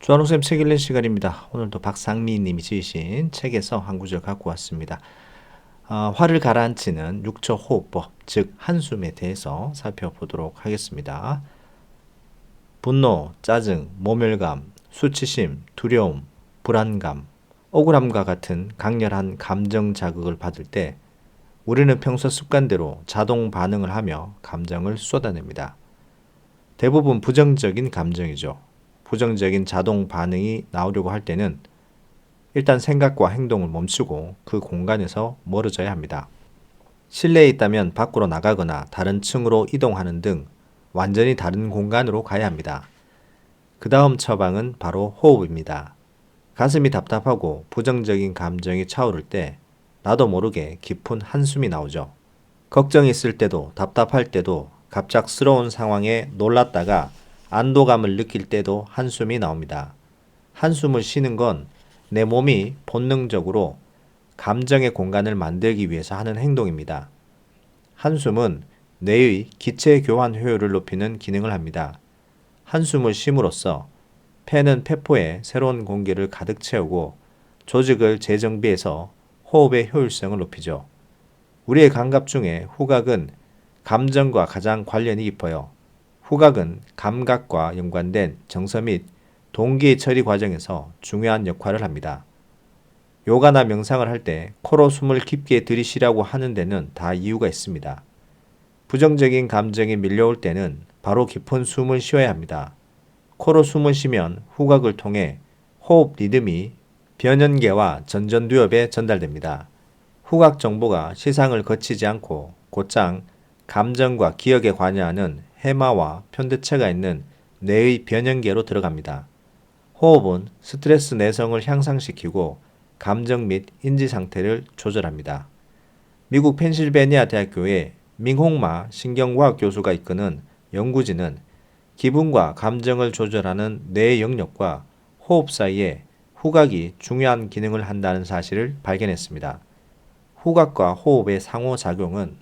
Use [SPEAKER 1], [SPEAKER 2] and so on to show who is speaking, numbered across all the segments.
[SPEAKER 1] 조한옥쌤 책 읽는 시간입니다. 오늘도 박상미 님이 지으신 책에서 한 구절 갖고 왔습니다. 화를 가라앉히는 6초 호흡법, 즉 한숨에 대해서 살펴보도록 하겠습니다. 분노, 짜증, 모멸감, 수치심, 두려움, 불안감, 억울함과 같은 강렬한 감정 자극을 받을 때 우리는 평소 습관대로 자동 반응을 하며 감정을 쏟아냅니다. 대부분 부정적인 감정이죠. 부정적인 자동 반응이 나오려고 할 때는 일단 생각과 행동을 멈추고 그 공간에서 멀어져야 합니다. 실내에 있다면 밖으로 나가거나 다른 층으로 이동하는 등 완전히 다른 공간으로 가야 합니다. 그 다음 처방은 바로 호흡입니다. 가슴이 답답하고 부정적인 감정이 차오를 때 나도 모르게 깊은 한숨이 나오죠. 걱정이 있을 때도 답답할 때도 갑작스러운 상황에 놀랐다가 안도감을 느낄 때도 한숨이 나옵니다. 한숨을 쉬는 건 내 몸이 본능적으로 감정의 공간을 만들기 위해서 하는 행동입니다. 한숨은 뇌의 기체 교환 효율을 높이는 기능을 합니다. 한숨을 쉼으로써 폐는 폐포에 새로운 공기를 가득 채우고 조직을 재정비해서 호흡의 효율성을 높이죠. 우리의 감각 중에 후각은 감정과 가장 관련이 깊어요. 후각은 감각과 연관된 정서 및 동기의 처리 과정에서 중요한 역할을 합니다. 요가나 명상을 할 때 코로 숨을 깊게 들이쉬라고 하는 데는 다 이유가 있습니다. 부정적인 감정이 밀려올 때는 바로 깊은 숨을 쉬어야 합니다. 코로 숨을 쉬면 후각을 통해 호흡 리듬이 변연계와 전전두엽에 전달됩니다. 후각 정보가 시상을 거치지 않고 곧장 감정과 기억에 관여하는 해마와 편두체가 있는 뇌의 변연계로 들어갑니다. 호흡은 스트레스 내성을 향상시키고 감정 및 인지 상태를 조절합니다. 미국 펜실베니아 대학교의 민홍마 신경과학 교수가 이끄는 연구진은 기분과 감정을 조절하는 뇌의 영역과 호흡 사이에 후각이 중요한 기능을 한다는 사실을 발견했습니다. 후각과 호흡의 상호작용은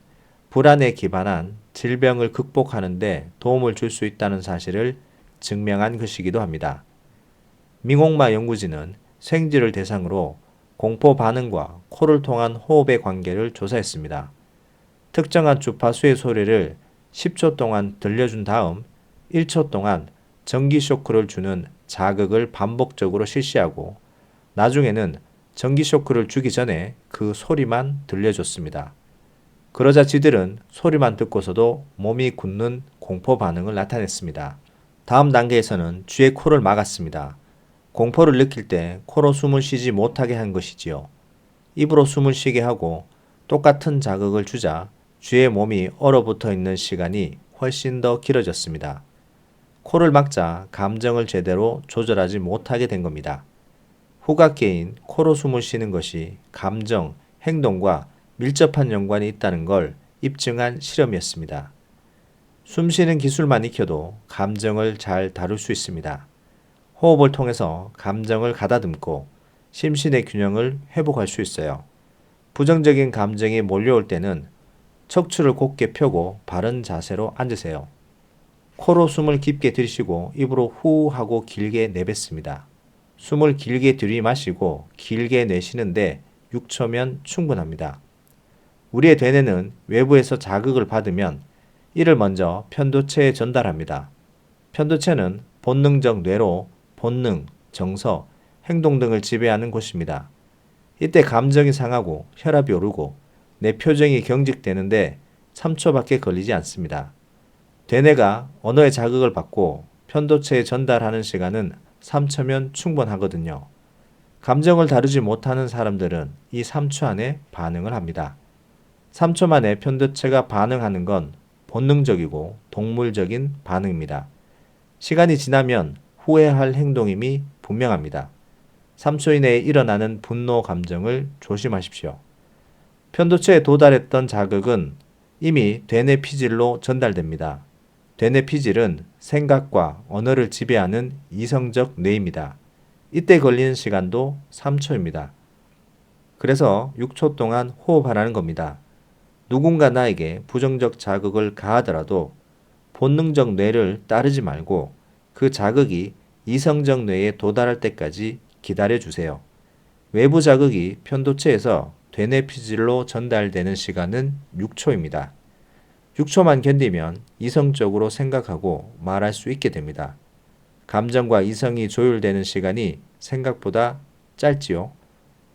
[SPEAKER 1] 불안에 기반한 질병을 극복하는 데 도움을 줄 수 있다는 사실을 증명한 것이기도 합니다. 민홍마 연구진은 생쥐를 대상으로 공포 반응과 코를 통한 호흡의 관계를 조사했습니다. 특정한 주파수의 소리를 10초 동안 들려준 다음 1초 동안 전기 쇼크를 주는 자극을 반복적으로 실시하고 나중에는 전기 쇼크를 주기 전에 그 소리만 들려줬습니다. 그러자 쥐들은 소리만 듣고서도 몸이 굳는 공포 반응을 나타냈습니다. 다음 단계에서는 쥐의 코를 막았습니다. 공포를 느낄 때 코로 숨을 쉬지 못하게 한 것이지요. 입으로 숨을 쉬게 하고 똑같은 자극을 주자 쥐의 몸이 얼어붙어 있는 시간이 훨씬 더 길어졌습니다. 코를 막자 감정을 제대로 조절하지 못하게 된 겁니다. 후각계인 코로 숨을 쉬는 것이 감정, 행동과 밀접한 연관이 있다는 걸 입증한 실험이었습니다. 숨쉬는 기술만 익혀도 감정을 잘 다룰 수 있습니다. 호흡을 통해서 감정을 가다듬고 심신의 균형을 회복할 수 있어요. 부정적인 감정이 몰려올 때는 척추를 곧게 펴고 바른 자세로 앉으세요. 코로 숨을 깊게 들이쉬고 입으로 후 하고 길게 내뱉습니다. 숨을 길게 들이마시고 길게 내쉬는데 6초면 충분합니다. 우리의 대뇌는 외부에서 자극을 받으면 이를 먼저 편도체에 전달합니다. 편도체는 본능적 뇌로 본능, 정서, 행동 등을 지배하는 곳입니다. 이때 감정이 상하고 혈압이 오르고 내 표정이 경직되는데 3초밖에 걸리지 않습니다. 대뇌가 언어의 자극을 받고 편도체에 전달하는 시간은 3초면 충분하거든요. 감정을 다루지 못하는 사람들은 이 3초 안에 반응을 합니다. 3초 만에 편도체가 반응하는 건 본능적이고 동물적인 반응입니다. 시간이 지나면 후회할 행동임이 분명합니다. 3초 이내에 일어나는 분노 감정을 조심하십시오. 편도체에 도달했던 자극은 이미 대뇌 피질로 전달됩니다. 대뇌 피질은 생각과 언어를 지배하는 이성적 뇌입니다. 이때 걸리는 시간도 3초입니다. 그래서 6초 동안 호흡하라는 겁니다. 누군가 나에게 부정적 자극을 가하더라도 본능적 뇌를 따르지 말고 그 자극이 이성적 뇌에 도달할 때까지 기다려 주세요. 외부 자극이 편도체에서 되뇌피질로 전달되는 시간은 6초입니다. 6초만 견디면 이성적으로 생각하고 말할 수 있게 됩니다. 감정과 이성이 조율되는 시간이 생각보다 짧지요.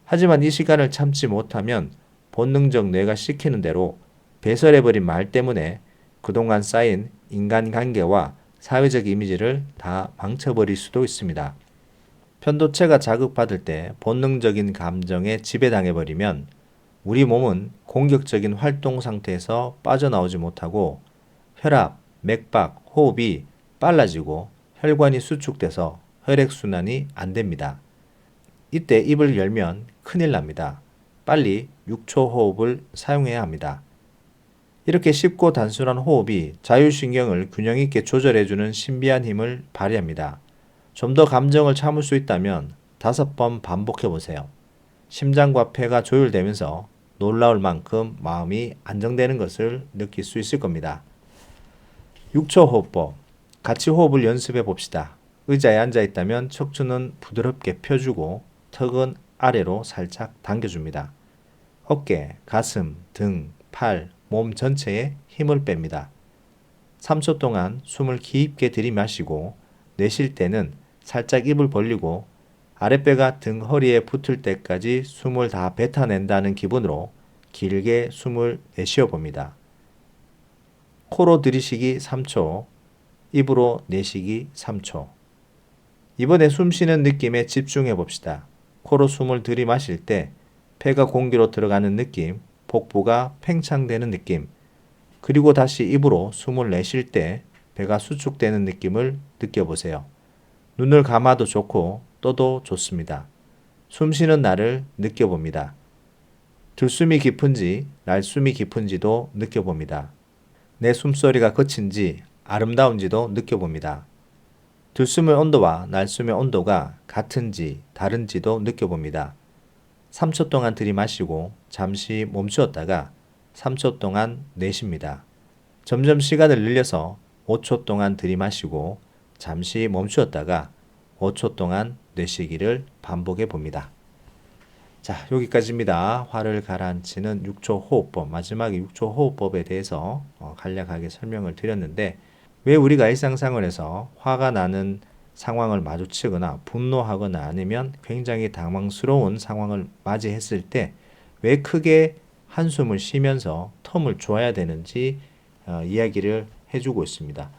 [SPEAKER 1] 하지만 이 시간을 참지 못하면 본능적 뇌가 시키는 대로 배설해버린 말 때문에 그동안 쌓인 인간관계와 사회적 이미지를 다 망쳐버릴 수도 있습니다. 편도체가 자극받을 때 본능적인 감정에 지배당해버리면 우리 몸은 공격적인 활동 상태에서 빠져나오지 못하고 혈압, 맥박, 호흡이 빨라지고 혈관이 수축돼서 혈액순환이 안 됩니다. 이때 입을 열면 큰일 납니다. 빨리 6초 호흡을 사용해야 합니다. 이렇게 쉽고 단순한 호흡이 자율신경을 균형 있게 조절해주는 신비한 힘을 발휘합니다. 좀 더 감정을 참을 수 있다면 5번 반복해 보세요. 심장과 폐가 조율되면서 놀라울 만큼 마음이 안정되는 것을 느낄 수 있을 겁니다. 6초 호흡법. 같이 호흡을 연습해 봅시다. 의자에 앉아 있다면 척추는 부드럽게 펴주고 턱은 아래로 살짝 당겨줍니다. 어깨, 가슴, 등, 팔, 몸 전체에 힘을 뺍니다. 3초 동안 숨을 깊게 들이마시고 내쉴 때는 살짝 입을 벌리고 아랫배가 등 허리에 붙을 때까지 숨을 다 뱉어낸다는 기분으로 길게 숨을 내쉬어 봅니다. 코로 들이쉬기 3초, 입으로 내쉬기 3초. 이번에 숨 쉬는 느낌에 집중해 봅시다. 코로 숨을 들이마실 때 폐가 공기로 들어가는 느낌, 복부가 팽창되는 느낌, 그리고 다시 입으로 숨을 내쉴 때 배가 수축되는 느낌을 느껴보세요. 눈을 감아도 좋고 떠도 좋습니다. 숨 쉬는 나를 느껴봅니다. 들숨이 깊은지 날숨이 깊은지도 느껴봅니다. 내 숨소리가 거친지 아름다운지도 느껴봅니다. 들숨의 온도와 날숨의 온도가 같은지 다른지도 느껴봅니다. 3초 동안 들이마시고 잠시 멈추었다가 3초 동안 내쉽니다. 점점 시간을 늘려서 5초 동안 들이마시고 잠시 멈추었다가 5초 동안 내쉬기를 반복해 봅니다. 자, 여기까지입니다. 화를 가라앉히는 6초 호흡법, 마지막에 6초 호흡법에 대해서 간략하게 설명을 드렸는데, 왜 우리가 일상생활에서 화가 나는 상황을 마주치거나 분노하거나 아니면 굉장히 당황스러운 상황을 맞이했을 때 왜 크게 한숨을 쉬면서 텀을 줘야 되는지 이야기를 해주고 있습니다.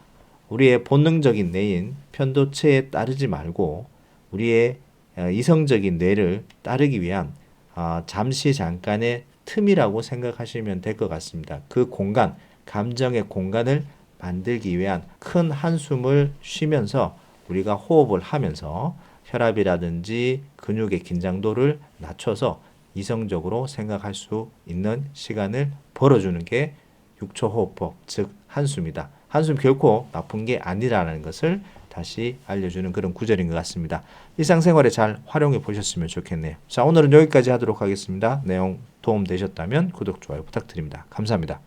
[SPEAKER 1] 우리의 본능적인 뇌인 편도체에 따르지 말고 우리의 이성적인 뇌를 따르기 위한 잠시 잠깐의 틈이라고 생각하시면 될 것 같습니다. 그 공간, 감정의 공간을 만들기 위한 큰 한숨을 쉬면서 우리가 호흡을 하면서 혈압이라든지 근육의 긴장도를 낮춰서 이성적으로 생각할 수 있는 시간을 벌어주는 게 6초 호흡법, 즉 한숨이다. 한숨 결코 나쁜 게 아니라는 것을 다시 알려주는 그런 구절인 것 같습니다. 일상생활에 잘 활용해 보셨으면 좋겠네요. 자, 오늘은 여기까지 하도록 하겠습니다. 내용 도움 되셨다면 구독, 좋아요 부탁드립니다. 감사합니다.